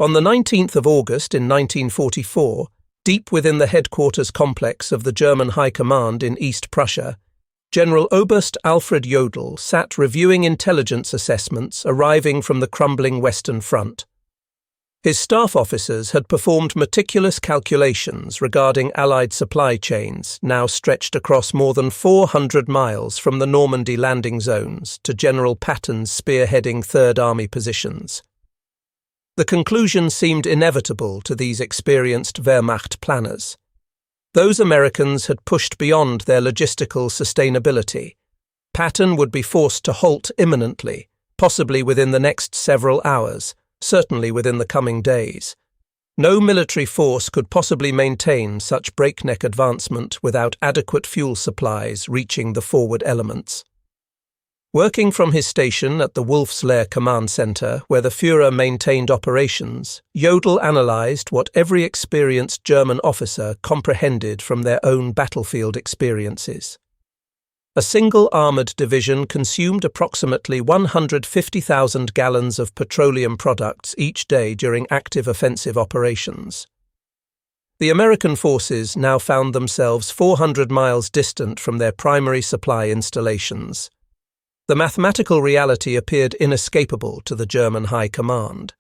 On the 19th of August in 1944, deep within the headquarters complex of the German High Command in East Prussia, General Oberst Alfred Jodl sat reviewing intelligence assessments arriving from the crumbling Western Front. His staff officers had performed meticulous calculations regarding Allied supply chains now stretched across more than 400 miles from the Normandy landing zones to General Patton's spearheading Third Army positions. The conclusion seemed inevitable to these experienced Wehrmacht planners. Those Americans had pushed beyond their logistical sustainability. Patton would be forced to halt imminently, possibly within the next several hours, certainly within the coming days. No military force could possibly maintain such breakneck advancement without adequate fuel supplies reaching the forward elements. Working from his station at the Wolfslair Command Center, where the Führer maintained operations, Jodl analyzed what every experienced German officer comprehended from their own battlefield experiences. A single armoured division consumed approximately 150,000 gallons of petroleum products each day during active offensive operations. The American forces now found themselves 400 miles distant from their primary supply installations. The mathematical reality appeared inescapable to the German High Command.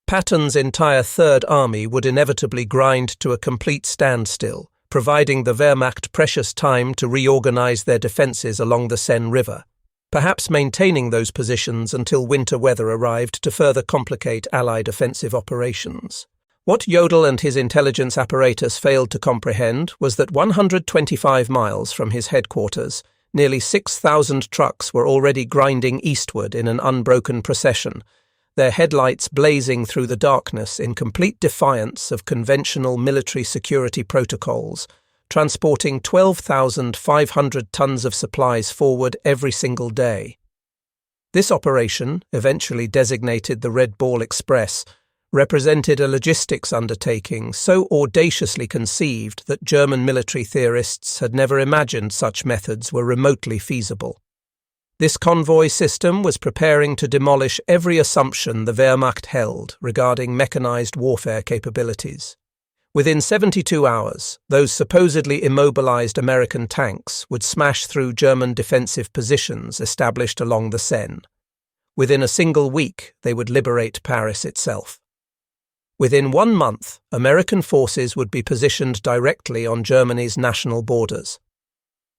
Patton's entire Third Army would inevitably grind to a complete standstill, providing the Wehrmacht precious time to reorganize their defenses along the Seine River, perhaps maintaining those positions until winter weather arrived to further complicate Allied offensive operations. What Jodl and his intelligence apparatus failed to comprehend was that 125 miles from his headquarters, nearly 6,000 trucks were already grinding eastward in an unbroken procession, their headlights blazing through the darkness in complete defiance of conventional military security protocols, transporting 12,500 tons of supplies forward every single day. This operation, eventually designated the Red Ball Express, represented a logistics undertaking so audaciously conceived that German military theorists had never imagined such methods were remotely feasible. This convoy system was preparing to demolish every assumption the Wehrmacht held regarding mechanized warfare capabilities. Within 72 hours, those supposedly immobilized American tanks would smash through German defensive positions established along the Seine. Within a single week, they would liberate Paris itself. Within 1 month, American forces would be positioned directly on Germany's national borders.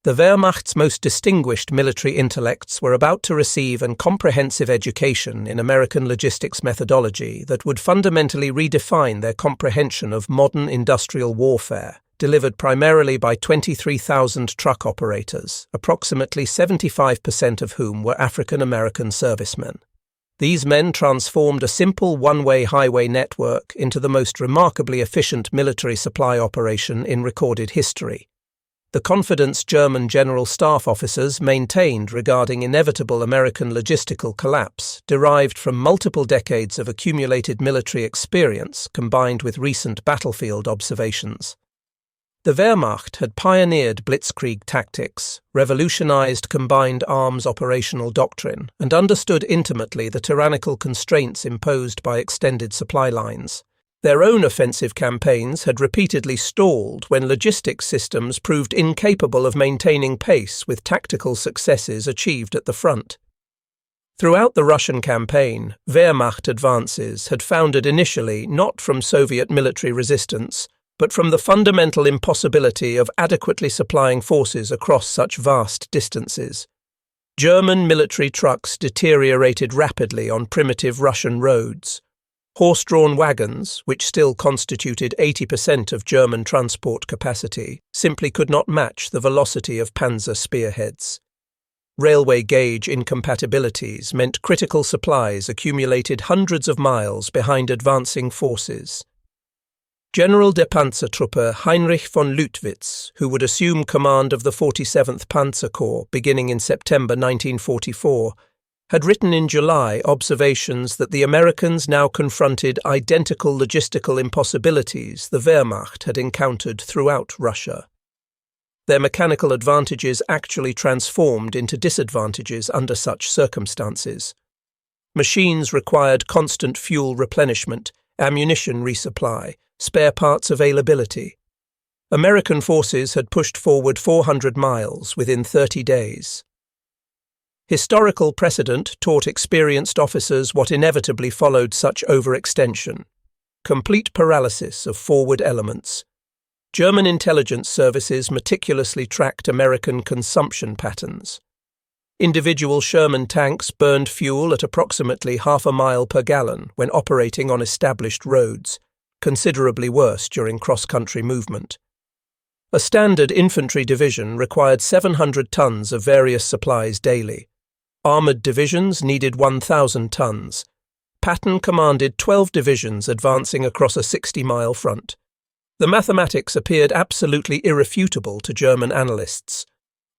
The Wehrmacht's most distinguished military intellects were about to receive a comprehensive education in American logistics methodology that would fundamentally redefine their comprehension of modern industrial warfare, delivered primarily by 23,000 truck operators, approximately 75% of whom were African American servicemen. These men transformed a simple one-way highway network into the most remarkably efficient military supply operation in recorded history. The confidence German general staff officers maintained regarding inevitable American logistical collapse derived from multiple decades of accumulated military experience combined with recent battlefield observations. The Wehrmacht had pioneered blitzkrieg tactics, revolutionized combined arms operational doctrine, and understood intimately the tyrannical constraints imposed by extended supply lines. Their own offensive campaigns had repeatedly stalled when logistics systems proved incapable of maintaining pace with tactical successes achieved at the front. Throughout the Russian campaign, Wehrmacht advances had founded initially not from Soviet military resistance, but from the fundamental impossibility of adequately supplying forces across such vast distances. German military trucks deteriorated rapidly on primitive Russian roads. Horse-drawn wagons, which still constituted 80% of German transport capacity, simply could not match the velocity of panzer spearheads. Railway gauge incompatibilities meant critical supplies accumulated hundreds of miles behind advancing forces. General der Panzertruppe Heinrich von Lüttwitz, who would assume command of the 47th Panzer Corps beginning in September 1944, had written in July observations that the Americans now confronted identical logistical impossibilities the Wehrmacht had encountered throughout Russia. Their mechanical advantages actually transformed into disadvantages under such circumstances. Machines required constant fuel replenishment, ammunition resupply, spare parts availability. American forces had pushed forward 400 miles within 30 days. Historical precedent taught experienced officers what inevitably followed such overextension: complete paralysis of forward elements. German intelligence services meticulously tracked American consumption patterns. Individual Sherman tanks burned fuel at approximately half a mile per gallon when operating on established roads, considerably worse during cross-country movement. A standard infantry division required 700 tons of various supplies daily. Armoured divisions needed 1,000 tons. Patton commanded 12 divisions advancing across a 60-mile front. The mathematics appeared absolutely irrefutable to German analysts.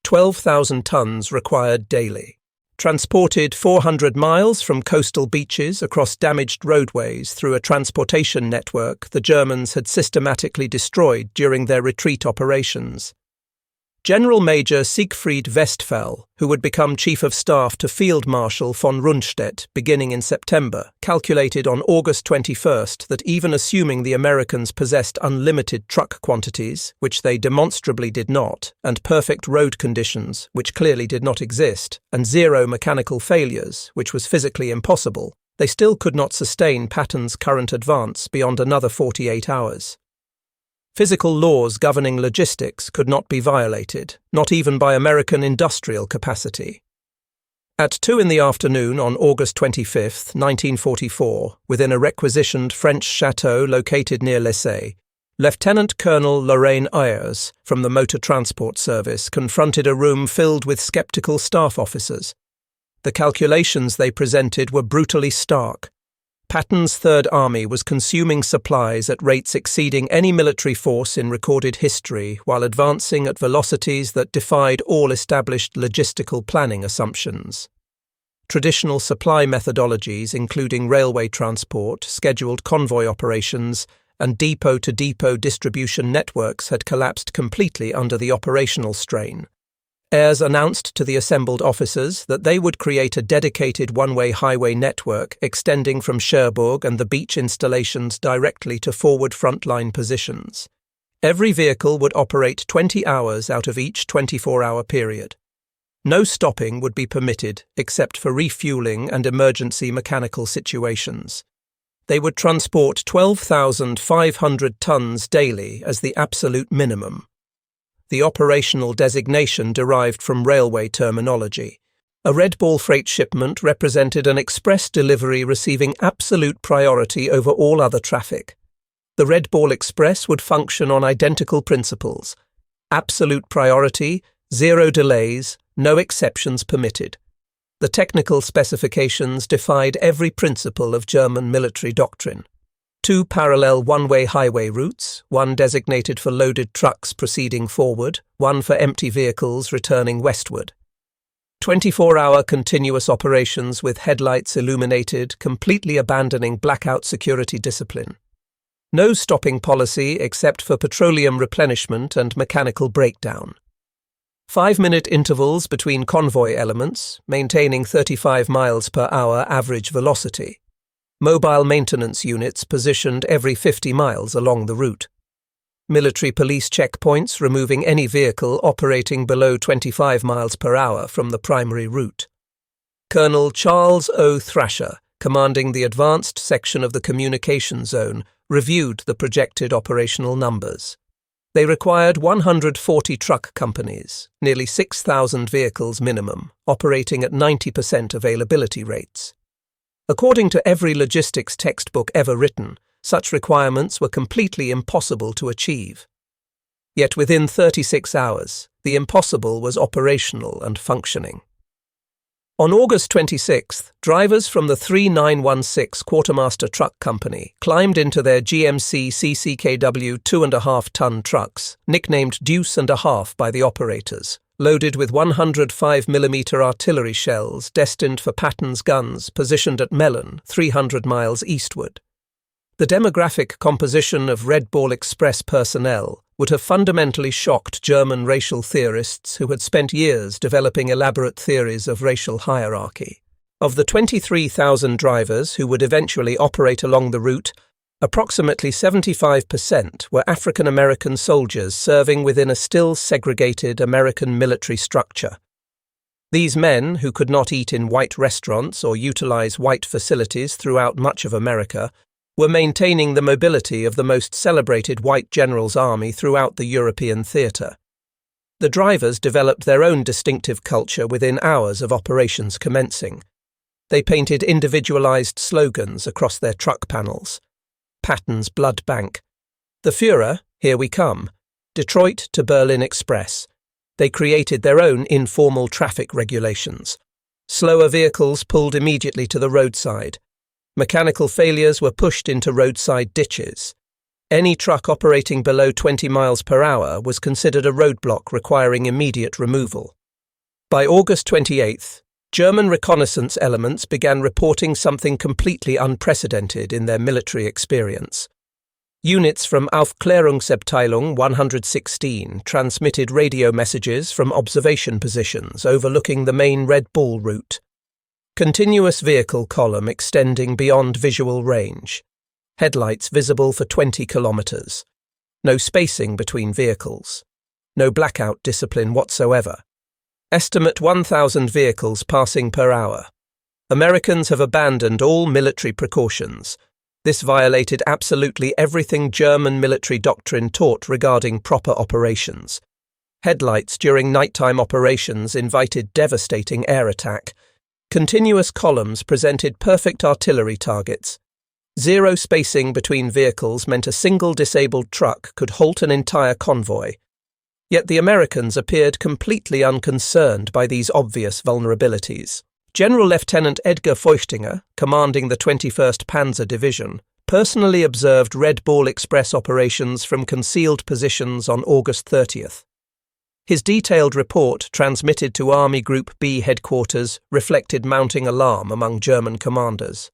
12,000 tons required daily. Transported 400 miles from coastal beaches across damaged roadways through a transportation network the Germans had systematically destroyed during their retreat operations. General Major Siegfried Westphal, who would become Chief of Staff to Field Marshal von Rundstedt beginning in September, calculated on August 21st that even assuming the Americans possessed unlimited truck quantities, which they demonstrably did not, and perfect road conditions, which clearly did not exist, and zero mechanical failures, which was physically impossible, they still could not sustain Patton's current advance beyond another 48 hours. Physical laws governing logistics could not be violated, not even by American industrial capacity. At 2 in the afternoon on August 25, 1944, within a requisitioned French chateau located near Lessay, Lieutenant Colonel Lorraine Ayers from the Motor Transport Service confronted a room filled with skeptical staff officers. The calculations they presented were brutally stark. Patton's Third Army was consuming supplies at rates exceeding any military force in recorded history while advancing at velocities that defied all established logistical planning assumptions. Traditional supply methodologies, including railway transport, scheduled convoy operations, and depot-to-depot distribution networks, had collapsed completely under the operational strain. Ayres announced to the assembled officers that they would create a dedicated one-way highway network extending from Cherbourg and the beach installations directly to forward frontline positions. Every vehicle would operate 20 hours out of each 24-hour period. No stopping would be permitted except for refueling and emergency mechanical situations. They would transport 12,500 tons daily as the absolute minimum. The operational designation derived from railway terminology. A Red Ball freight shipment represented an express delivery receiving absolute priority over all other traffic. The Red Ball Express would function on identical principles: absolute priority, zero delays, no exceptions permitted. The technical specifications defied every principle of German military doctrine. 2 parallel one-way highway routes, one designated for loaded trucks proceeding forward, one for empty vehicles returning westward. 24-hour continuous operations with headlights illuminated, completely abandoning blackout security discipline. No stopping policy except for petroleum replenishment and mechanical breakdown. 5-minute intervals between convoy elements, maintaining 35 miles per hour average velocity. Mobile maintenance units positioned every 50 miles along the route. Military police checkpoints removing any vehicle operating below 25 miles per hour from the primary route. Colonel Charles O. Thrasher, commanding the advanced section of the communication zone, reviewed the projected operational numbers. They required 140 truck companies, nearly 6,000 vehicles minimum, operating at 90% availability rates. According to every logistics textbook ever written, such requirements were completely impossible to achieve. Yet within 36 hours, the impossible was operational and functioning. On August 26th, drivers from the 3916 Quartermaster Truck Company climbed into their GMC CCKW 2.5-ton trucks, nicknamed Deuce and a Half by the operators, loaded with 105mm artillery shells destined for Patton's guns positioned at Melun, 300 miles eastward. The demographic composition of Red Ball Express personnel would have fundamentally shocked German racial theorists who had spent years developing elaborate theories of racial hierarchy. Of the 23,000 drivers who would eventually operate along the route, Approximately 75% were African American soldiers serving within a still segregated American military structure. These men, who could not eat in white restaurants or utilize white facilities throughout much of America, were maintaining the mobility of the most celebrated white general's army throughout the European theatre. The drivers developed their own distinctive culture within hours of operations commencing. They painted individualized slogans across their truck panels. Patton's Blood Bank. The Führer, Here We Come. Detroit to Berlin Express. They created their own informal traffic regulations. Slower vehicles pulled immediately to the roadside. Mechanical failures were pushed into roadside ditches. Any truck operating below 20 miles per hour was considered a roadblock requiring immediate removal. By August 28th, German reconnaissance elements began reporting something completely unprecedented in their military experience. Units from Aufklärungsabteilung 116 transmitted radio messages from observation positions overlooking the main Red Bull route. Continuous vehicle column extending beyond visual range. Headlights visible for 20 kilometers. No spacing between vehicles. No blackout discipline whatsoever. Estimate 1,000 vehicles passing per hour. Americans have abandoned all military precautions. This violated absolutely everything German military doctrine taught regarding proper operations. Headlights during nighttime operations invited devastating air attack. Continuous columns presented perfect artillery targets. Zero spacing between vehicles meant a single disabled truck could halt an entire convoy. Yet the Americans appeared completely unconcerned by these obvious vulnerabilities. General Lieutenant Edgar Feuchtinger, commanding the 21st Panzer Division, personally observed Red Bull Express operations from concealed positions on August 30th. His detailed report, transmitted to Army Group B headquarters, reflected mounting alarm among German commanders.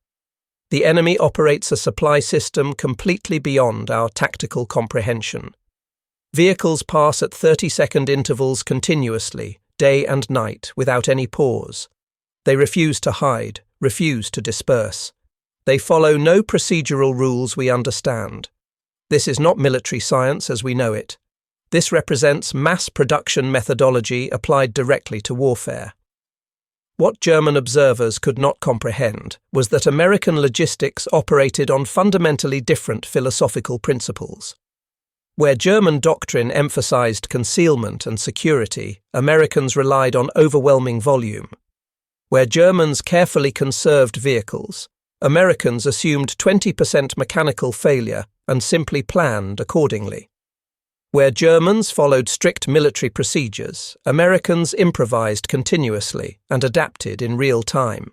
The enemy operates a supply system completely beyond our tactical comprehension. Vehicles pass at 30-second intervals continuously, day and night, without any pause. They refuse to hide, refuse to disperse. They follow no procedural rules we understand. This is not military science as we know it. This represents mass production methodology applied directly to warfare. What German observers could not comprehend was that American logistics operated on fundamentally different philosophical principles. Where German doctrine emphasized concealment and security, Americans relied on overwhelming volume. Where Germans carefully conserved vehicles, Americans assumed 20% mechanical failure and simply planned accordingly. Where Germans followed strict military procedures, Americans improvised continuously and adapted in real time.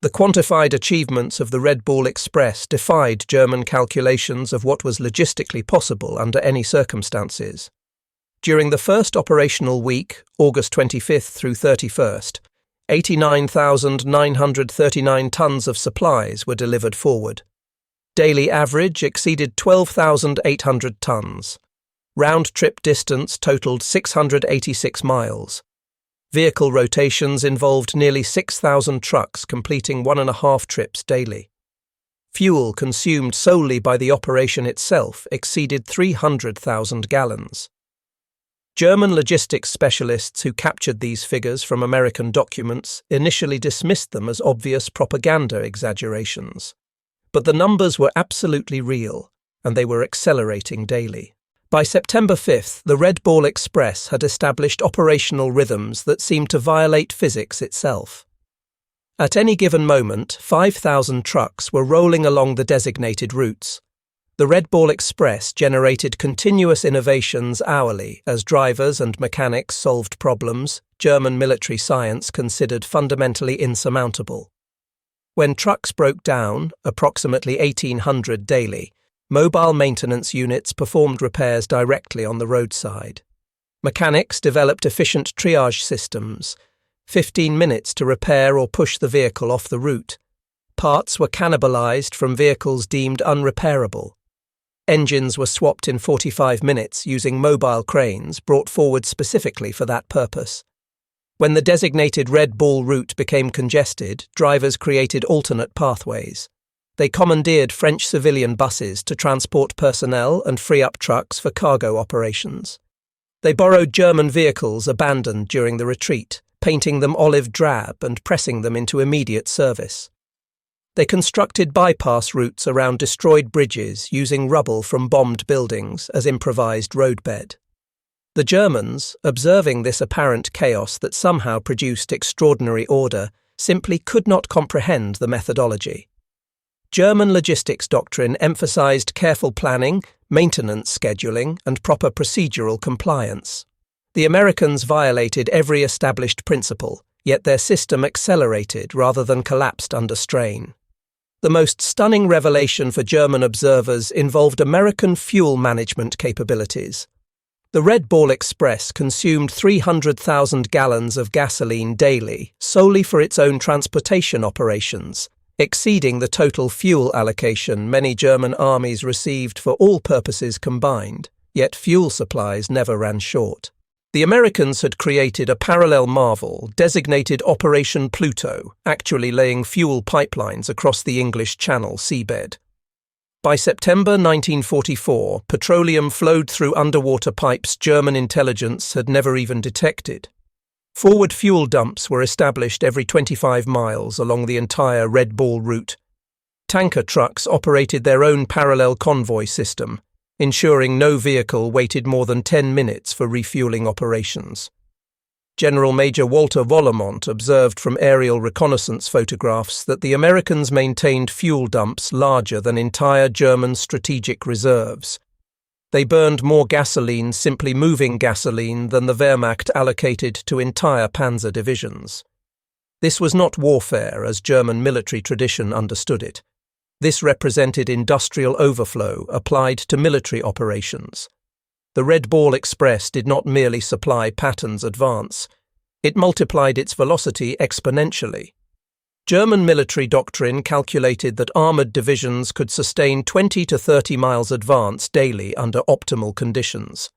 The quantified achievements of the Red Bull Express defied German calculations of what was logistically possible under any circumstances. During the first operational week, August 25th through 31st, 89,939 tons of supplies were delivered forward. Daily average exceeded 12,800 tons. Round-trip distance totaled 686 miles. Vehicle rotations involved nearly 6,000 trucks completing 1.5 trips daily. Fuel consumed solely by the operation itself exceeded 300,000 gallons. German logistics specialists who captured these figures from American documents initially dismissed them as obvious propaganda exaggerations. But the numbers were absolutely real, and they were accelerating daily. By September 5th, the Red Bull Express had established operational rhythms that seemed to violate physics itself. At any given moment, 5,000 trucks were rolling along the designated routes. The Red Bull Express generated continuous innovations hourly as drivers and mechanics solved problems German military science considered fundamentally insurmountable. When trucks broke down, approximately 1,800 daily, mobile maintenance units performed repairs directly on the roadside. Mechanics developed efficient triage systems, 15 minutes to repair or push the vehicle off the route. Parts were cannibalized from vehicles deemed unrepairable. Engines were swapped in 45 minutes using mobile cranes brought forward specifically for that purpose. When the designated Red Bull route became congested, drivers created alternate pathways. They commandeered French civilian buses to transport personnel and free up trucks for cargo operations. They borrowed German vehicles abandoned during the retreat, painting them olive drab and pressing them into immediate service. They constructed bypass routes around destroyed bridges using rubble from bombed buildings as improvised roadbed. The Germans, observing this apparent chaos that somehow produced extraordinary order, simply could not comprehend the methodology. German logistics doctrine emphasized careful planning, maintenance scheduling, and proper procedural compliance. The Americans violated every established principle, yet their system accelerated rather than collapsed under strain. The most stunning revelation for German observers involved American fuel management capabilities. The Red Ball Express consumed 300,000 gallons of gasoline daily solely for its own transportation operations, exceeding the total fuel allocation many German armies received for all purposes combined, yet fuel supplies never ran short. The Americans had created a parallel marvel designated Operation Pluto, actually laying fuel pipelines across the English Channel seabed. By September 1944, petroleum flowed through underwater pipes German intelligence had never even detected. Forward fuel dumps were established every 25 miles along the entire Red Ball route. Tanker trucks operated their own parallel convoy system, ensuring no vehicle waited more than 10 minutes for refueling operations. General Major Walter Vollemont observed from aerial reconnaissance photographs that the Americans maintained fuel dumps larger than entire German strategic reserves. They burned more gasoline simply moving gasoline than the Wehrmacht allocated to entire panzer divisions. This was not warfare as German military tradition understood it. This represented industrial overflow applied to military operations. The Red Ball Express did not merely supply Patton's advance. It multiplied its velocity exponentially. German military doctrine calculated that armoured divisions could sustain 20 to 30 miles advance daily under optimal conditions.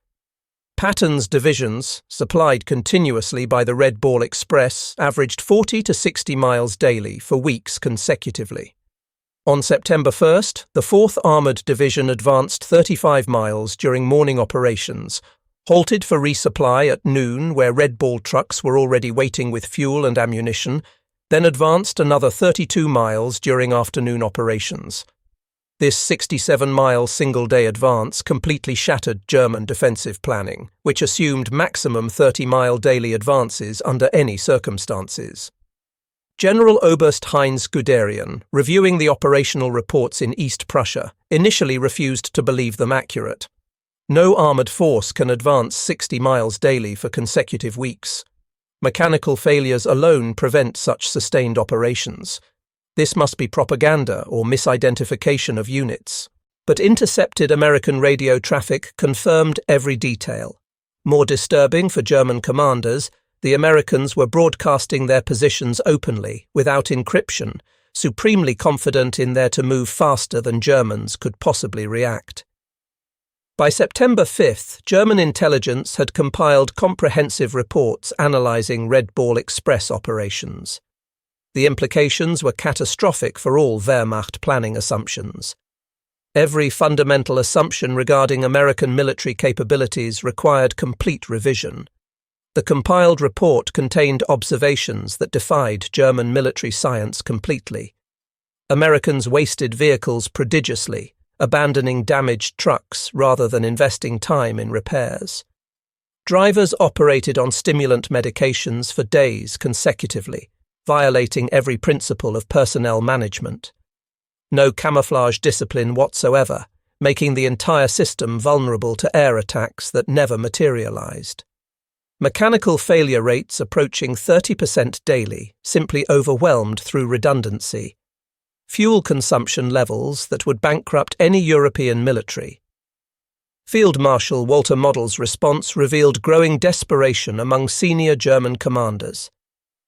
Patton's divisions, supplied continuously by the Red Ball Express, averaged 40 to 60 miles daily for weeks consecutively. On September 1st, the 4th Armoured Division advanced 35 miles during morning operations, halted for resupply at noon where Red Ball trucks were already waiting with fuel and ammunition, then advanced another 32 miles during afternoon operations. This 67-mile single-day advance completely shattered German defensive planning, which assumed maximum 30-mile daily advances under any circumstances. General Oberst Heinz Guderian, reviewing the operational reports in East Prussia, initially refused to believe them accurate. No armoured force can advance 60 miles daily for consecutive weeks. Mechanical failures alone prevent such sustained operations. This must be propaganda or misidentification of units. But intercepted American radio traffic confirmed every detail. More disturbing for German commanders, the Americans were broadcasting their positions openly, without encryption, supremely confident in their to move faster than Germans could possibly react. By September 5th, German intelligence had compiled comprehensive reports analysing Red Ball Express operations. The implications were catastrophic for all Wehrmacht planning assumptions. Every fundamental assumption regarding American military capabilities required complete revision. The compiled report contained observations that defied German military science completely. Americans wasted vehicles prodigiously, abandoning damaged trucks rather than investing time in repairs. Drivers operated on stimulant medications for days consecutively, violating every principle of personnel management. No camouflage discipline whatsoever, making the entire system vulnerable to air attacks that never materialized. Mechanical failure rates approaching 30% daily, simply overwhelmed through redundancy. Fuel consumption levels that would bankrupt any European military. Field Marshal Walter Model's response revealed growing desperation among senior German commanders.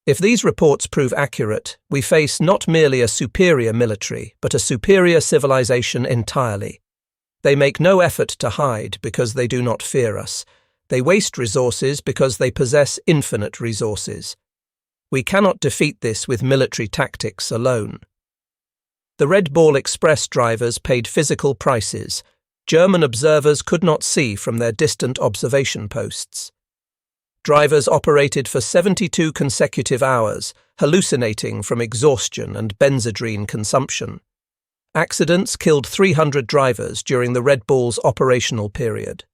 If these reports prove accurate, we face not merely a superior military, but a superior civilization entirely. They make no effort to hide because they do not fear us. They waste resources because they possess infinite resources. We cannot defeat this with military tactics alone. The Red Ball Express drivers paid physical prices German observers could not see from their distant observation posts. Drivers operated for 72 consecutive hours, hallucinating from exhaustion and benzodrine consumption. Accidents killed 300 drivers during the Red Ball's operational period.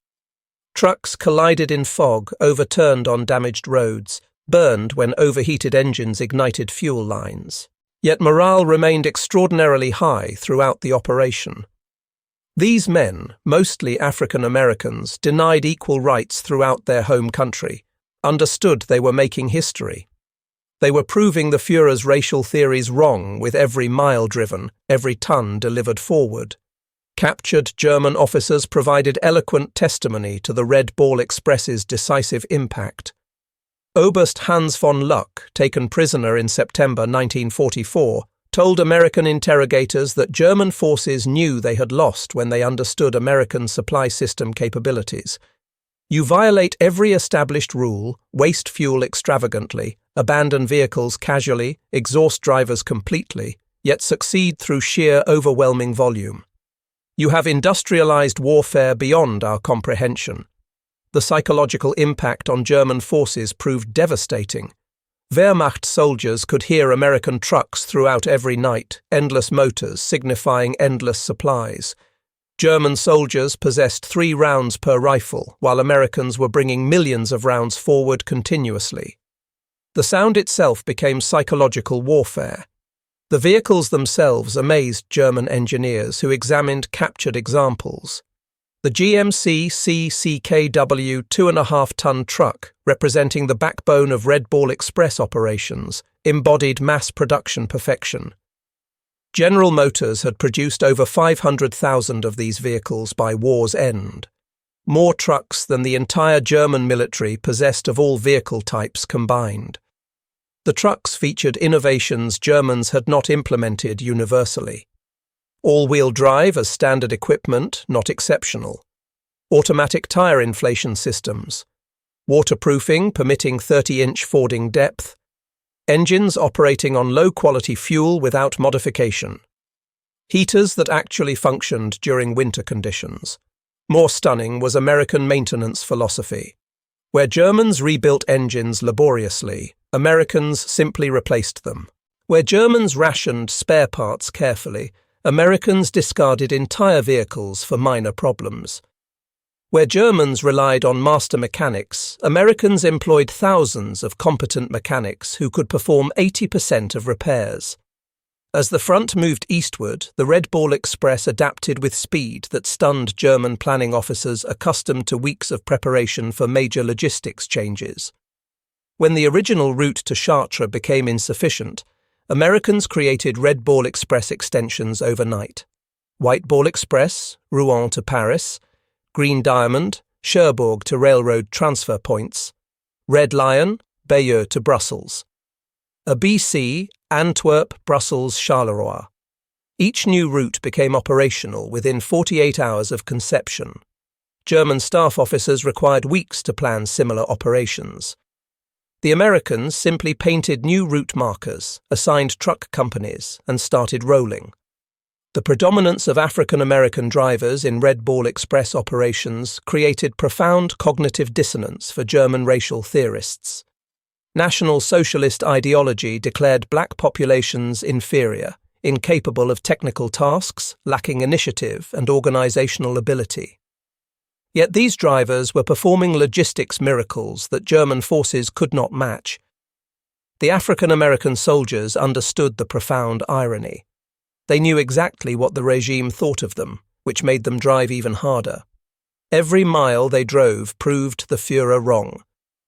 Trucks collided in fog, overturned on damaged roads, burned when overheated engines ignited fuel lines. Yet morale remained extraordinarily high throughout the operation. These men, mostly African Americans, denied equal rights throughout their home country, understood they were making history. They were proving the Führer's racial theories wrong with every mile driven, every ton delivered forward. Captured German officers provided eloquent testimony to the Red Ball Express's decisive impact. Oberst Hans von Luck, taken prisoner in September 1944, told American interrogators that German forces knew they had lost when they understood American supply system capabilities. You violate every established rule, waste fuel extravagantly, abandon vehicles casually, exhaust drivers completely, yet succeed through sheer overwhelming volume. You have industrialized warfare beyond our comprehension. The psychological impact on German forces proved devastating. Wehrmacht soldiers could hear American trucks throughout every night, endless motors signifying endless supplies. German soldiers possessed 3 rounds per rifle, while Americans were bringing millions of rounds forward continuously. The sound itself became psychological warfare. The vehicles themselves amazed German engineers who examined captured examples. The GMC CCKW 2.5-ton truck, representing the backbone of Red Ball Express operations, embodied mass production perfection. General Motors had produced over 500,000 of these vehicles by war's end. More trucks than the entire German military possessed of all vehicle types combined. The trucks featured innovations Germans had not implemented universally. All-wheel drive as standard equipment, not exceptional. Automatic tyre inflation systems. Waterproofing permitting 30-inch fording depth. Engines operating on low-quality fuel without modification. Heaters that actually functioned during winter conditions. More stunning was American maintenance philosophy. Where Germans rebuilt engines laboriously, Americans simply replaced them. Where Germans rationed spare parts carefully, Americans discarded entire vehicles for minor problems. Where Germans relied on master mechanics, Americans employed thousands of competent mechanics who could perform 80% of repairs. As the front moved eastward, the Red Ball Express adapted with speed that stunned German planning officers accustomed to weeks of preparation for major logistics changes. When the original route to Chartres became insufficient, Americans created Red Ball Express extensions overnight. White Ball Express, Rouen to Paris, Green Diamond, Cherbourg to railroad transfer points, Red Lion, Bayeux to Brussels. A BC, Antwerp, Brussels, Charleroi. Each new route became operational within 48 hours of conception. German staff officers required weeks to plan similar operations. The Americans simply painted new route markers, assigned truck companies, and started rolling. The predominance of African American drivers in Red Ball Express operations created profound cognitive dissonance for German racial theorists. National Socialist ideology declared black populations inferior, incapable of technical tasks, lacking initiative and organizational ability. Yet these drivers were performing logistics miracles that German forces could not match. The African American soldiers understood the profound irony. They knew exactly what the regime thought of them, which made them drive even harder. Every mile they drove proved the Führer wrong.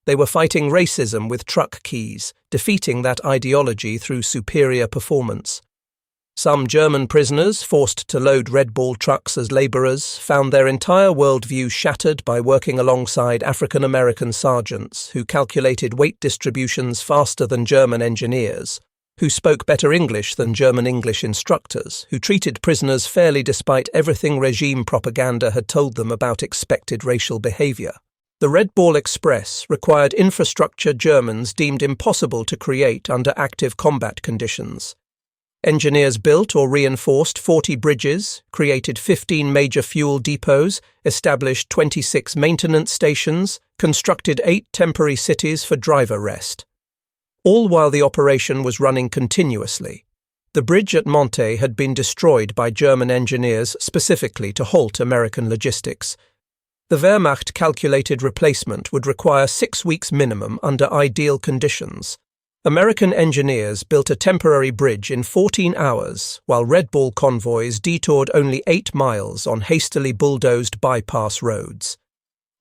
They were fighting racism with truck keys, defeating that ideology through superior performance. Some German prisoners, forced to load Red Ball trucks as labourers, found their entire worldview shattered by working alongside African American sergeants who calculated weight distributions faster than German engineers, who spoke better English than German English instructors, who treated prisoners fairly despite everything regime propaganda had told them about expected racial behaviour. The Red Ball Express required infrastructure Germans deemed impossible to create under active combat conditions. Engineers built or reinforced 40 bridges, created 15 major fuel depots, established 26 maintenance stations, constructed 8 temporary cities for driver rest. All while the operation was running continuously. The bridge at Monte had been destroyed by German engineers specifically to halt American logistics. The Wehrmacht calculated replacement would require 6 weeks minimum under ideal conditions. American engineers built a temporary bridge in 14 hours, while Red Bull convoys detoured only 8 miles on hastily bulldozed bypass roads.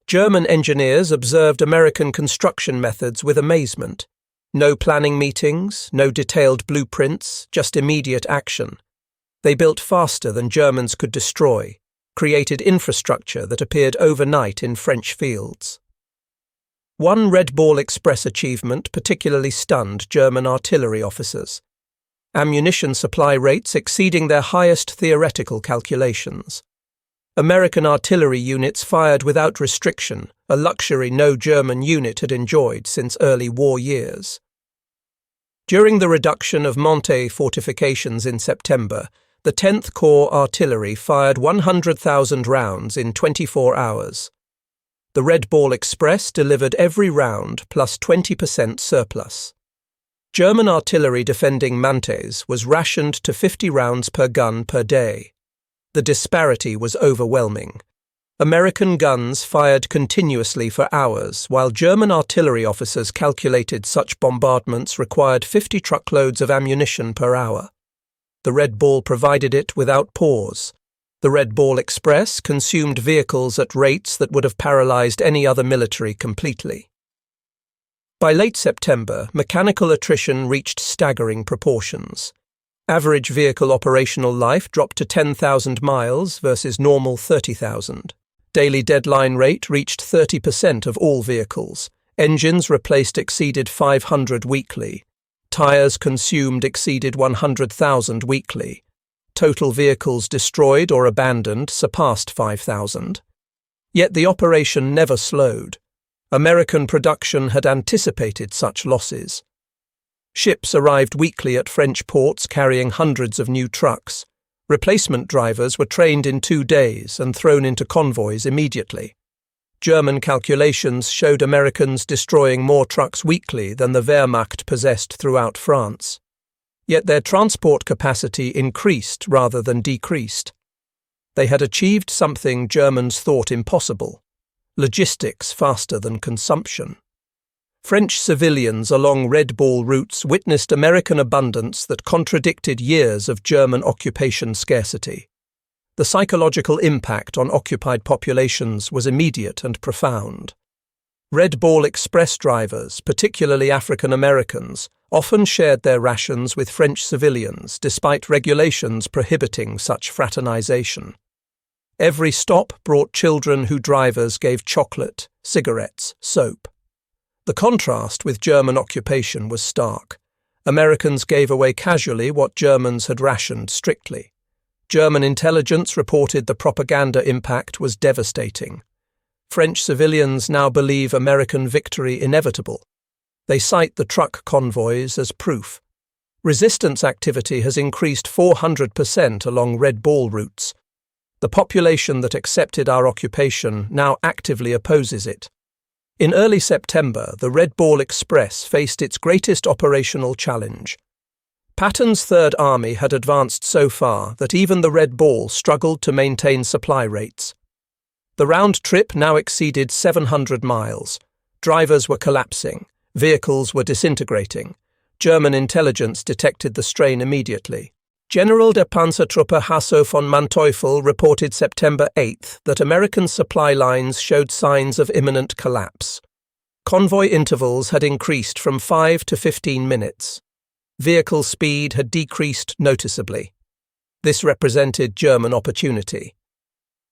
German engineers observed American construction methods with amazement. No planning meetings, no detailed blueprints, just immediate action. They built faster than Germans could destroy, created infrastructure that appeared overnight in French fields. One Red Ball Express achievement particularly stunned German artillery officers. Ammunition supply rates exceeding their highest theoretical calculations. American artillery units fired without restriction, a luxury no German unit had enjoyed since early war years. During the reduction of Monte fortifications in September, the 10th Corps Artillery fired 100,000 rounds in 24 hours. The Red Ball Express delivered every round plus 20% surplus. German artillery defending Mantes was rationed to 50 rounds per gun per day. The disparity was overwhelming. American guns fired continuously for hours, while German artillery officers calculated such bombardments required 50 truckloads of ammunition per hour. The Red Ball provided it without pause. The Red Ball Express consumed vehicles at rates that would have paralyzed any other military completely. By late September, mechanical attrition reached staggering proportions. Average vehicle operational life dropped to 10,000 miles versus normal 30,000. Daily deadline rate reached 30% of all vehicles. Engines replaced exceeded 500 weekly. Tires consumed exceeded 100,000 weekly. Total vehicles destroyed or abandoned surpassed 5,000. Yet the operation never slowed. American production had anticipated such losses. Ships arrived weekly at French ports carrying hundreds of new trucks. Replacement drivers were trained in 2 days and thrown into convoys immediately. German calculations showed Americans destroying more trucks weekly than the Wehrmacht possessed throughout France. Yet their transport capacity increased rather than decreased. They had achieved something Germans thought impossible: logistics faster than consumption. French civilians along Red Ball routes witnessed American abundance that contradicted years of German occupation scarcity. The psychological impact on occupied populations was immediate and profound. Red Ball Express drivers, particularly African Americans, often shared their rations with French civilians despite regulations prohibiting such fraternization. Every stop brought children who drivers gave chocolate, cigarettes, soap. The contrast with German occupation was stark. Americans gave away casually what Germans had rationed strictly. German intelligence reported the propaganda impact was devastating. French civilians now believe American victory inevitable. They cite the truck convoys as proof. Resistance activity has increased 400% along Red Ball routes. The population that accepted our occupation now actively opposes it. In early September, the Red Ball Express faced its greatest operational challenge. Patton's Third Army had advanced so far that even the Red Ball struggled to maintain supply rates. The round trip now exceeded 700 miles. Drivers were collapsing. Vehicles were disintegrating. German intelligence detected the strain immediately. General der Panzertruppe Hasso von Manteuffel reported September 8 that American supply lines showed signs of imminent collapse. Convoy intervals had increased from 5 to 15 minutes. Vehicle speed had decreased noticeably. This represented German opportunity.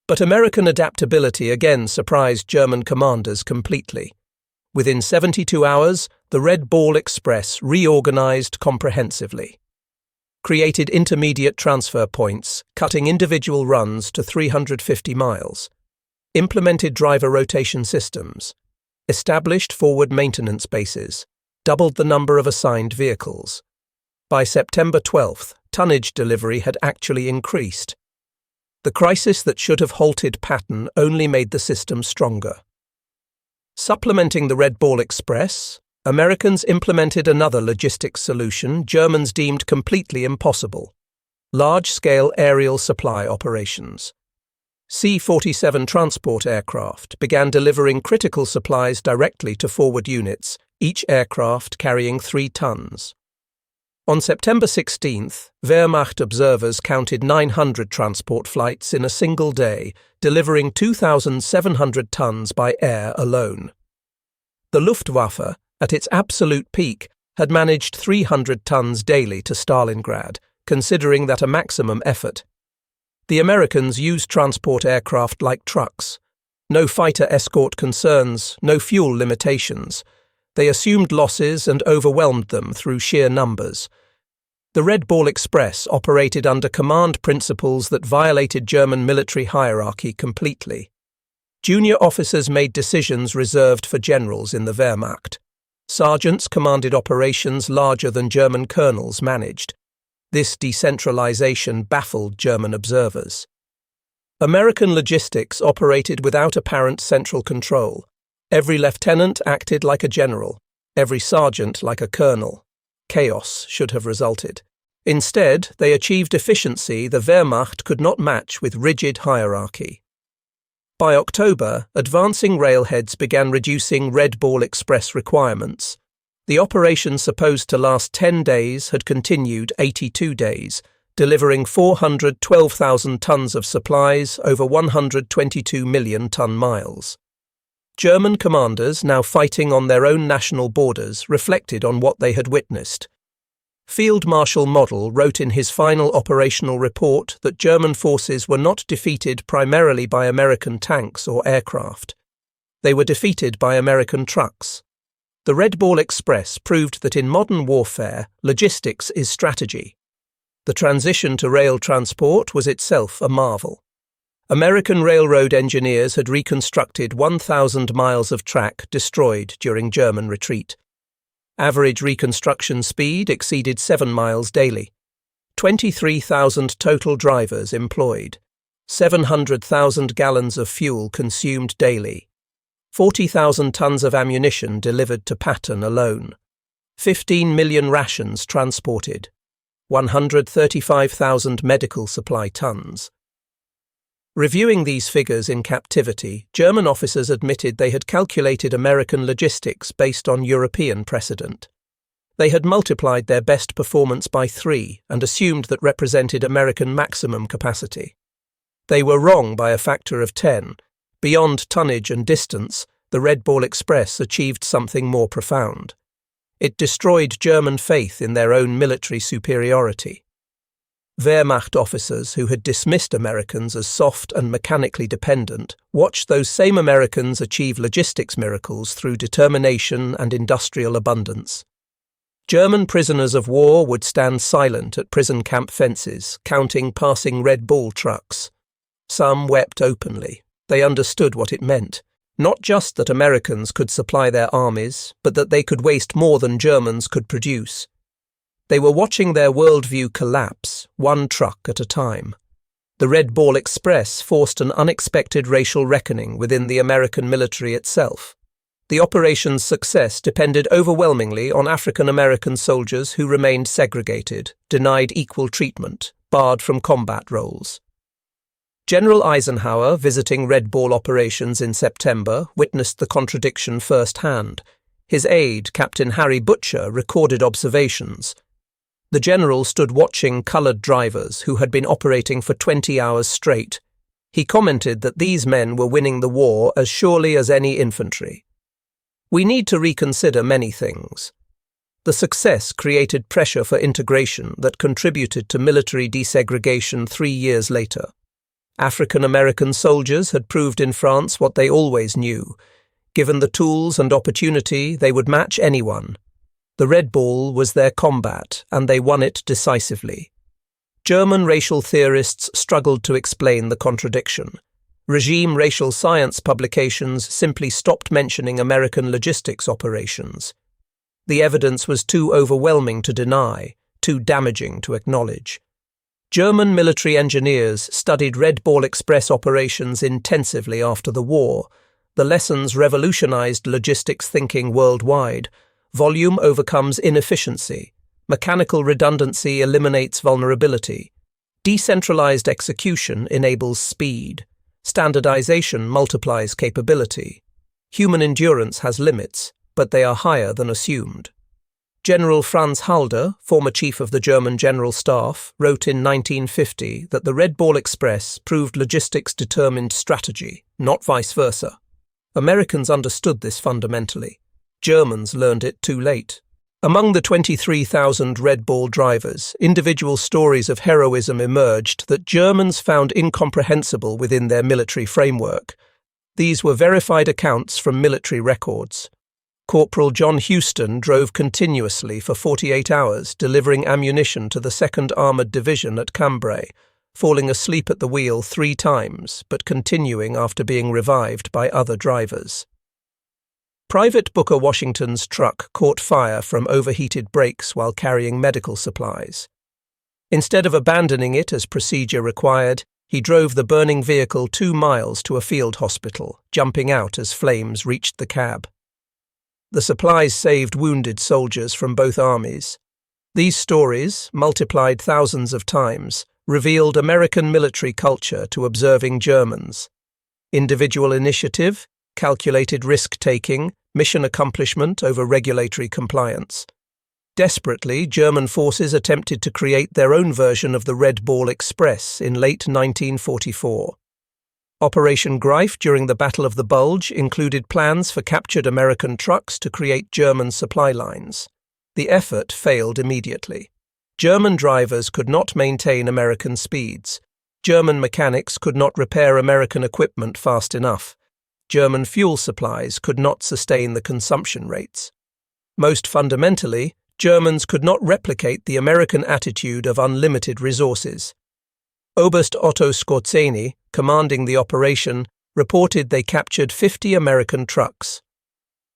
But American adaptability again surprised German commanders completely. Within 72 hours, the Red Ball Express reorganized comprehensively. Created intermediate transfer points, cutting individual runs to 350 miles. Implemented driver rotation systems. Established forward maintenance bases. Doubled the number of assigned vehicles. By September 12th, tonnage delivery had actually increased. The crisis that should have halted Patton only made the system stronger. Supplementing the Red Ball Express, Americans implemented another logistics solution Germans deemed completely impossible: large-scale aerial supply operations. C-47 transport aircraft began delivering critical supplies directly to forward units, each aircraft carrying 3 tons. On September 16th, Wehrmacht observers counted 900 transport flights in a single day, delivering 2,700 tons by air alone. The Luftwaffe, at its absolute peak, had managed 300 tons daily to Stalingrad, considering that a maximum effort. The Americans used transport aircraft like trucks. No fighter escort concerns, no fuel limitations. They assumed losses and overwhelmed them through sheer numbers. The Red Ball Express operated under command principles that violated German military hierarchy completely. Junior officers made decisions reserved for generals in the Wehrmacht. Sergeants commanded operations larger than German colonels managed. This decentralization baffled German observers. American logistics operated without apparent central control. Every lieutenant acted like a general, every sergeant like a colonel. Chaos should have resulted. Instead, they achieved efficiency the Wehrmacht could not match with rigid hierarchy. By October, advancing railheads began reducing Red Ball Express requirements. The operation supposed to last 10 days had continued 82 days, delivering 412,000 tons of supplies over 122 million ton-miles. German commanders, now fighting on their own national borders, reflected on what they had witnessed. Field Marshal Model wrote in his final operational report that German forces were not defeated primarily by American tanks or aircraft. They were defeated by American trucks. The Red Ball Express proved that in modern warfare, logistics is strategy. The transition to rail transport was itself a marvel. American railroad engineers had reconstructed 1,000 miles of track destroyed during German retreat. Average reconstruction speed exceeded 7 miles daily. 23,000 total drivers employed. 700,000 gallons of fuel consumed daily. 40,000 tons of ammunition delivered to Patton alone. 15 million rations transported. 135,000 medical supply tons. Reviewing these figures in captivity, German officers admitted they had calculated American logistics based on European precedent. They had multiplied their best performance by 3 and assumed that represented American maximum capacity. They were wrong by a factor of 10. Beyond tonnage and distance, the Red Ball Express achieved something more profound. It destroyed German faith in their own military superiority. Wehrmacht officers who had dismissed Americans as soft and mechanically dependent watched those same Americans achieve logistics miracles through determination and industrial abundance. German prisoners of war would stand silent at prison camp fences, counting passing Red Ball trucks. Some wept openly. They understood what it meant. Not just that Americans could supply their armies, but that they could waste more than Germans could produce. They were watching their worldview collapse, one truck at a time. The Red Ball Express forced an unexpected racial reckoning within the American military itself. The operation's success depended overwhelmingly on African American soldiers who remained segregated, denied equal treatment, barred from combat roles. General Eisenhower, visiting Red Ball operations in September, witnessed the contradiction firsthand. His aide, Captain Harry Butcher, recorded observations. The general stood watching colored drivers who had been operating for 20 hours straight. He commented that these men were winning the war as surely as any infantry. We need to reconsider many things. The success created pressure for integration that contributed to military desegregation 3 years later. African American soldiers had proved in France what they always knew. Given the tools and opportunity, they would match anyone. The Red Ball was their combat, and they won it decisively. German racial theorists struggled to explain the contradiction. Regime racial science publications simply stopped mentioning American logistics operations. The evidence was too overwhelming to deny. too damaging to acknowledge. German military engineers studied Red Ball Express operations intensively after the war. The lessons revolutionized logistics thinking worldwide. Volume overcomes inefficiency. Mechanical redundancy eliminates vulnerability. Decentralized execution enables speed. Standardization multiplies capability. Human endurance has limits, but they are higher than assumed. General Franz Halder, former chief of the German General Staff, wrote in 1950 that the Red Ball Express proved logistics determined strategy, not vice versa. Americans understood this fundamentally. Germans learned it too late. Among the 23,000 Red Ball drivers, individual stories of heroism emerged that Germans found incomprehensible within their military framework. These were verified accounts from military records. Corporal John Houston drove continuously for 48 hours, delivering ammunition to the 2nd Armoured Division at Cambrai, falling asleep at the wheel 3 times, but continuing after being revived by other drivers. Private Booker Washington's truck caught fire from overheated brakes while carrying medical supplies. Instead of abandoning it as procedure required, he drove the burning vehicle 2 miles to a field hospital, jumping out as flames reached the cab. The supplies saved wounded soldiers from both armies. These stories, multiplied thousands of times, revealed American military culture to observing Germans. Individual initiative, calculated risk-taking, mission accomplishment over regulatory compliance. Desperately, German forces attempted to create their own version of the Red Ball Express in late 1944. Operation Greif during the Battle of the Bulge included plans for captured American trucks to create German supply lines. The effort failed immediately. German drivers could not maintain American speeds. German mechanics could not repair American equipment fast enough. German fuel supplies could not sustain the consumption rates. Most fundamentally, Germans could not replicate the American attitude of unlimited resources. Oberst Otto Skorzeny, commanding the operation, reported they captured 50 American trucks.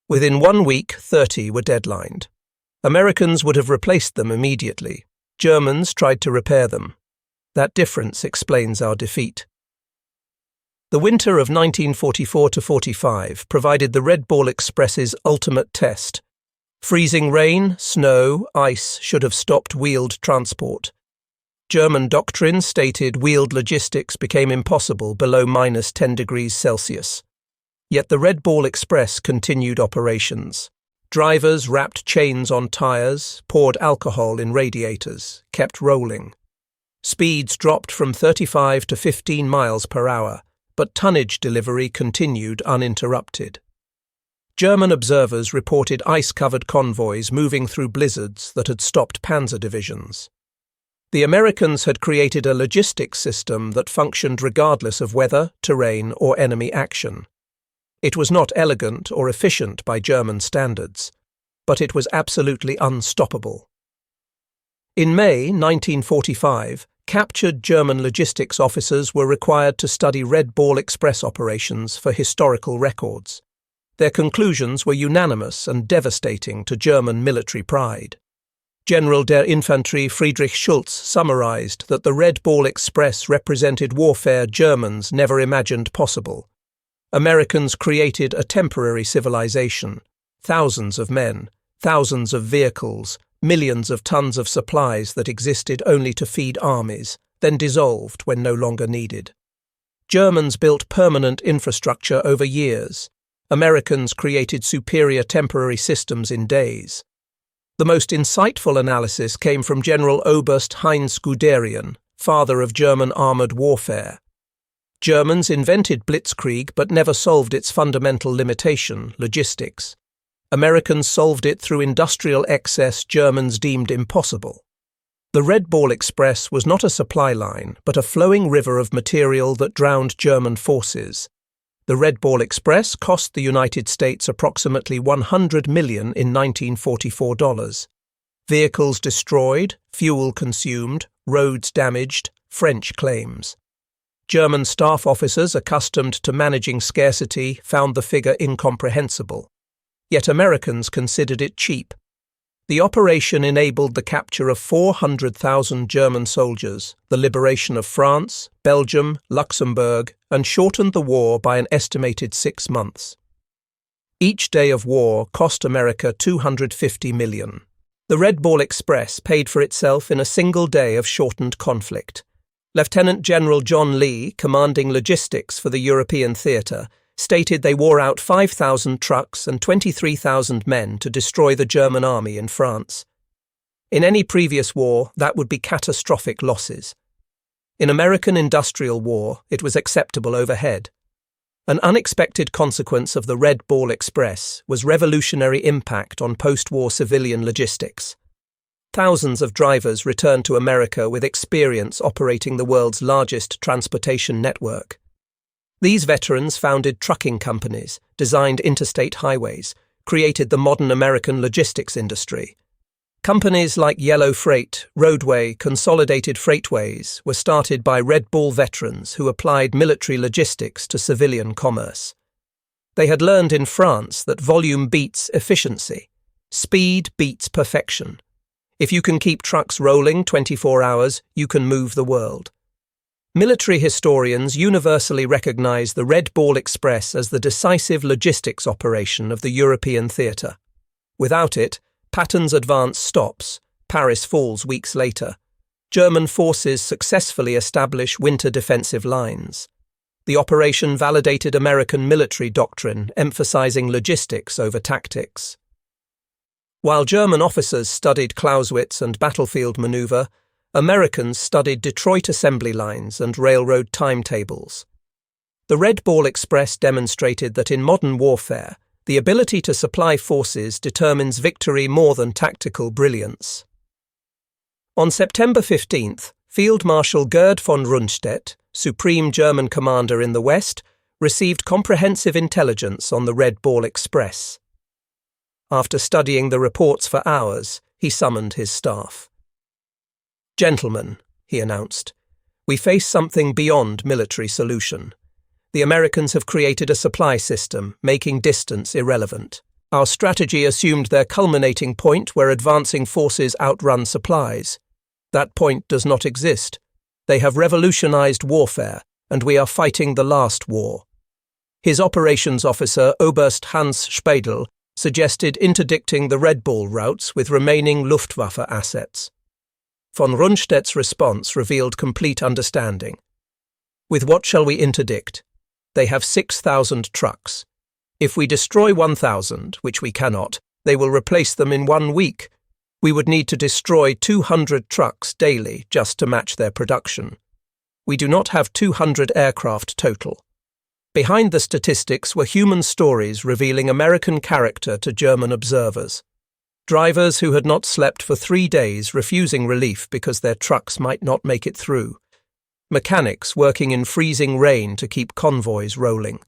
Within 1 week, 30 were deadlined. Americans would have replaced them immediately. Germans tried to repair them. That difference explains our defeat. The winter of 1944–45 provided the Red Ball Express's ultimate test. Freezing rain, snow, ice should have stopped wheeled transport. German doctrine stated wheeled logistics became impossible below -10 degrees Celsius. Yet the Red Ball Express continued operations. Drivers wrapped chains on tires, poured alcohol in radiators, kept rolling. Speeds dropped from 35 to 15 miles per hour, but tonnage delivery continued uninterrupted. German observers reported ice-covered convoys moving through blizzards that had stopped panzer divisions. The Americans had created a logistics system that functioned regardless of weather, terrain, or enemy action. It was not elegant or efficient by German standards, but it was absolutely unstoppable. In May 1945, captured German logistics officers were required to study Red Ball Express operations for historical records. Their conclusions were unanimous and devastating to German military pride. General der Infanterie Friedrich Schulz summarized that the Red Ball Express represented warfare Germans never imagined possible. Americans created a temporary civilization, thousands of men, thousands of vehicles, millions of tons of supplies that existed only to feed armies, then dissolved when no longer needed. Germans built permanent infrastructure over years. Americans created superior temporary systems in days. The most insightful analysis came from General Oberst Heinz Guderian, father of German armoured warfare. Germans invented blitzkrieg but never solved its fundamental limitation, logistics. Americans solved it through industrial excess Germans deemed impossible. The Red Ball Express was not a supply line, but a flowing river of material that drowned German forces. The Red Ball Express cost the United States approximately $100 million in 1944 dollars. Vehicles destroyed, fuel consumed, roads damaged, French claims. German staff officers accustomed to managing scarcity found the figure incomprehensible. Yet Americans considered it cheap. The operation enabled the capture of 400,000 German soldiers, the liberation of France, Belgium, Luxembourg, and shortened the war by an estimated 6 months. Each day of war cost America $250 million. The Red Ball Express paid for itself in a single day of shortened conflict. Lieutenant General John Lee, commanding logistics for the European theatre, stated they wore out 5,000 trucks and 23,000 men to destroy the German army in France. In any previous war, that would be catastrophic losses. In American industrial war, it was acceptable overhead. An unexpected consequence of the Red Ball Express was revolutionary impact on post-war civilian logistics. Thousands of drivers returned to America with experience operating the world's largest transportation network. These veterans founded trucking companies, designed interstate highways, created the modern American logistics industry. Companies like Yellow Freight, Roadway, Consolidated Freightways were started by Red Ball veterans who applied military logistics to civilian commerce. They had learned in France that volume beats efficiency. Speed beats perfection. If you can keep trucks rolling 24 hours, you can move the world. Military historians universally recognize the Red Ball Express as the decisive logistics operation of the European theatre. Without it, Patton's advance stops, Paris falls weeks later. German forces successfully establish winter defensive lines. The operation validated American military doctrine, emphasizing logistics over tactics. While German officers studied Clausewitz and battlefield maneuver, Americans studied Detroit assembly lines and railroad timetables. The Red Ball Express demonstrated that in modern warfare, the ability to supply forces determines victory more than tactical brilliance. On September 15th, Field Marshal Gerd von Rundstedt, Supreme German Commander in the West, received comprehensive intelligence on the Red Ball Express. After studying the reports for hours, he summoned his staff. "Gentlemen," he announced, "we face something beyond military solution. The Americans have created a supply system, making distance irrelevant. Our strategy assumed their culminating point where advancing forces outrun supplies. That point does not exist. They have revolutionized warfare, and we are fighting the last war." His operations officer, Oberst Hans Speidel, suggested interdicting the Red Ball routes with remaining Luftwaffe assets. Von Rundstedt's response revealed complete understanding. "With what shall we interdict? They have 6,000 trucks. If we destroy 1,000, which we cannot, they will replace them in 1 week. We would need to destroy 200 trucks daily just to match their production. We do not have 200 aircraft total." Behind the statistics were human stories revealing American character to German observers. Drivers who had not slept for 3 days refusing relief because their trucks might not make it through. Mechanics working in freezing rain to keep convoys rolling.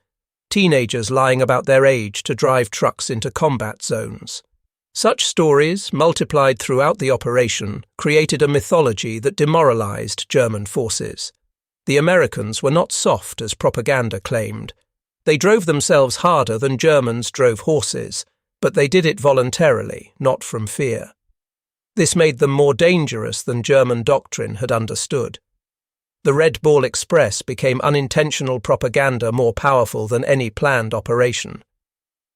Teenagers lying about their age to drive trucks into combat zones. Such stories, multiplied throughout the operation, created a mythology that demoralized German forces. The Americans were not soft as propaganda claimed. They drove themselves harder than Germans drove horses, but they did it voluntarily, not from fear. This made them more dangerous than German doctrine had understood. The Red Ball Express became unintentional propaganda more powerful than any planned operation.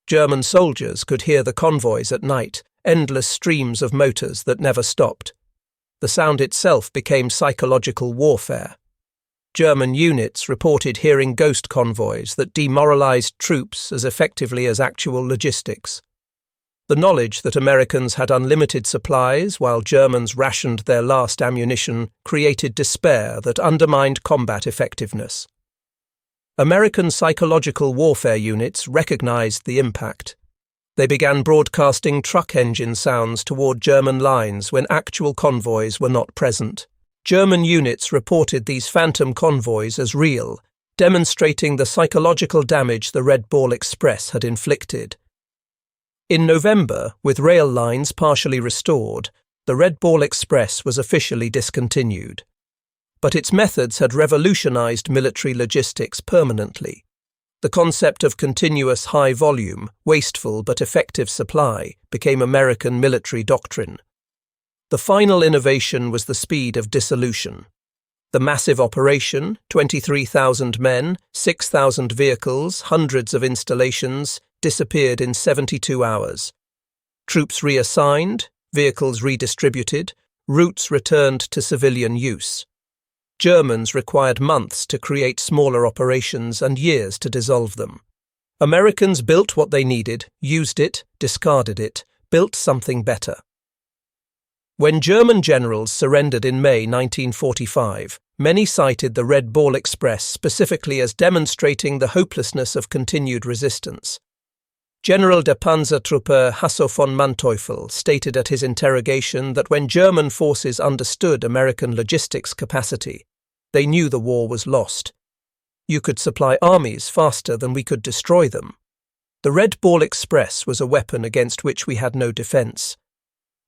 German soldiers could hear the convoys at night, endless streams of motors that never stopped. The sound itself became psychological warfare. German units reported hearing ghost convoys that demoralized troops as effectively as actual logistics. The knowledge that Americans had unlimited supplies while Germans rationed their last ammunition created despair that undermined combat effectiveness. American psychological warfare units recognized the impact. They began broadcasting truck engine sounds toward German lines when actual convoys were not present. German units reported these phantom convoys as real, demonstrating the psychological damage the Red Ball Express had inflicted. In November, with rail lines partially restored, the Red Ball Express was officially discontinued. But its methods had revolutionized military logistics permanently. The concept of continuous high volume, wasteful but effective supply became American military doctrine. The final innovation was the speed of dissolution. The massive operation, 23,000 men, 6,000 vehicles, hundreds of installations, disappeared in 72 hours. Troops reassigned, vehicles redistributed, routes returned to civilian use. Germans required months to create smaller operations and years to dissolve them. Americans built what they needed, used it, discarded it, built something better. When German generals surrendered in May 1945, many cited the Red Ball Express specifically as demonstrating the hopelessness of continued resistance. General der Panzertruppe Hasso von Manteuffel stated at his interrogation that when German forces understood American logistics capacity, they knew the war was lost. You could supply armies faster than we could destroy them. The Red Ball Express was a weapon against which we had no defense.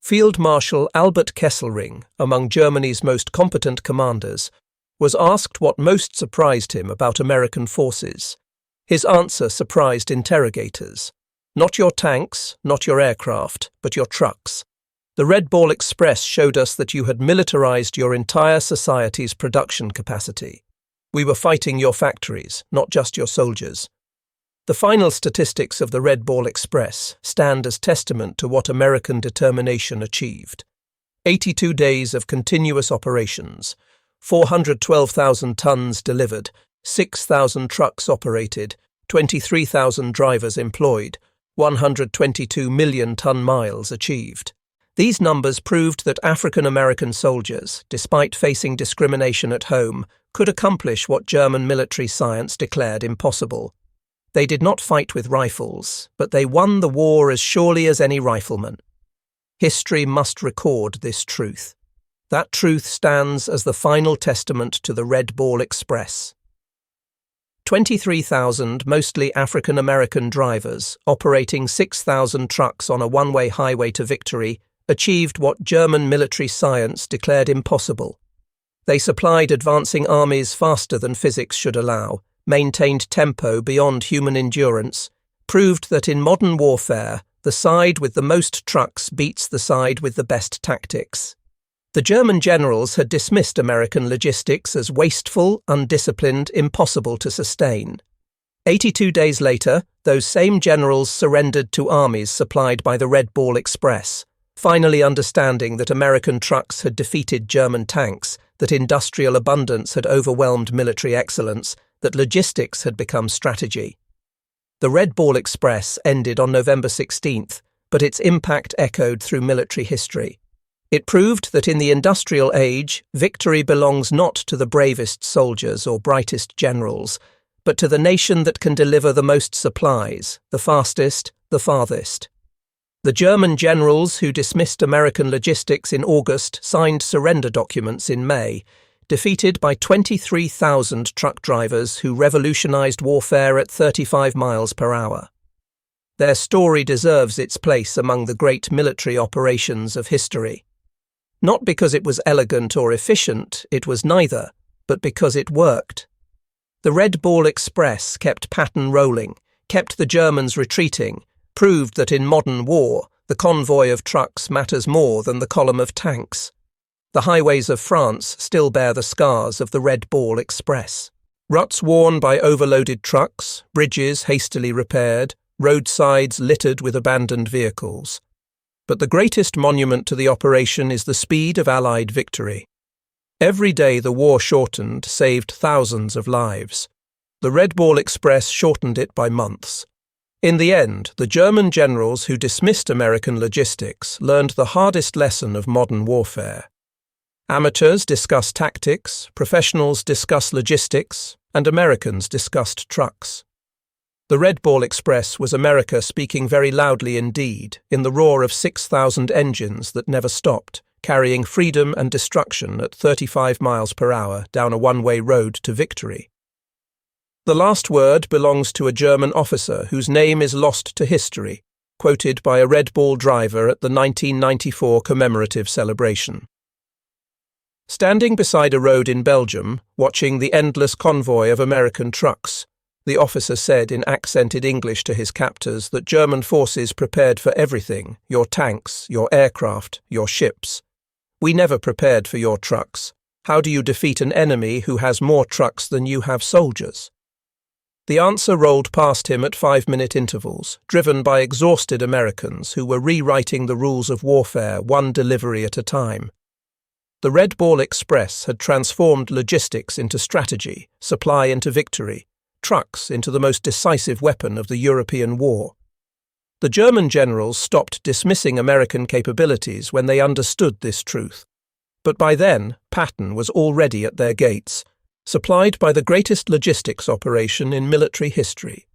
Field Marshal Albert Kesselring, among Germany's most competent commanders, was asked what most surprised him about American forces. His answer surprised interrogators. Not your tanks, not your aircraft, but your trucks. The Red Ball Express showed us that you had militarized your entire society's production capacity. We were fighting your factories, not just your soldiers. The final statistics of the Red Ball Express stand as testament to what American determination achieved. 82 days of continuous operations, 412,000 tons delivered, 6,000 trucks operated, 23,000 drivers employed, 122 million ton-miles achieved. These numbers proved that African-American soldiers, despite facing discrimination at home, could accomplish what German military science declared impossible. They did not fight with rifles, but they won the war as surely as any rifleman. History must record this truth. That truth stands as the final testament to the Red Ball Express. 23,000 mostly African-American drivers, operating 6,000 trucks on a one-way highway to victory, achieved what German military science declared impossible. They supplied advancing armies faster than physics should allow, maintained tempo beyond human endurance, proved that in modern warfare, the side with the most trucks beats the side with the best tactics. The German generals had dismissed American logistics as wasteful, undisciplined, impossible to sustain. 82 days later, those same generals surrendered to armies supplied by the Red Ball Express, finally understanding that American trucks had defeated German tanks, that industrial abundance had overwhelmed military excellence, that logistics had become strategy. The Red Ball Express ended on November 16th, but its impact echoed through military history. It proved that in the industrial age, victory belongs not to the bravest soldiers or brightest generals, but to the nation that can deliver the most supplies, the fastest, the farthest. The German generals who dismissed American logistics in August signed surrender documents in May, defeated by 23,000 truck drivers who revolutionized warfare at 35 miles per hour. Their story deserves its place among the great military operations of history. Not because it was elegant or efficient, it was neither, but because it worked. The Red Ball Express kept Patton rolling, kept the Germans retreating, proved that in modern war, the convoy of trucks matters more than the column of tanks. The highways of France still bear the scars of the Red Ball Express. Ruts worn by overloaded trucks, bridges hastily repaired, roadsides littered with abandoned vehicles. But the greatest monument to the operation is the speed of Allied victory. Every day the war shortened saved thousands of lives. The Red Ball Express shortened it by months. In the end, the German generals who dismissed American logistics learned the hardest lesson of modern warfare. Amateurs discuss tactics, professionals discuss logistics, and Americans discussed trucks. The Red Ball Express was America speaking very loudly indeed, in the roar of 6,000 engines that never stopped, carrying freedom and destruction at 35 miles per hour down a one-way road to victory. The last word belongs to a German officer whose name is lost to history, quoted by a Red Ball driver at the 1994 commemorative celebration. Standing beside a road in Belgium, watching the endless convoy of American trucks, The officer said in accented English to his captors that German forces prepared for everything, your tanks, your aircraft, your ships. We never prepared for your trucks. How do you defeat an enemy who has more trucks than you have soldiers? The answer rolled past him at 5-minute intervals, driven by exhausted Americans who were rewriting the rules of warfare one delivery at a time. The Red Ball Express had transformed logistics into strategy, supply into victory, trucks into the most decisive weapon of the European war. The German generals stopped dismissing American capabilities when they understood this truth. But by then, Patton was already at their gates, supplied by the greatest logistics operation in military history.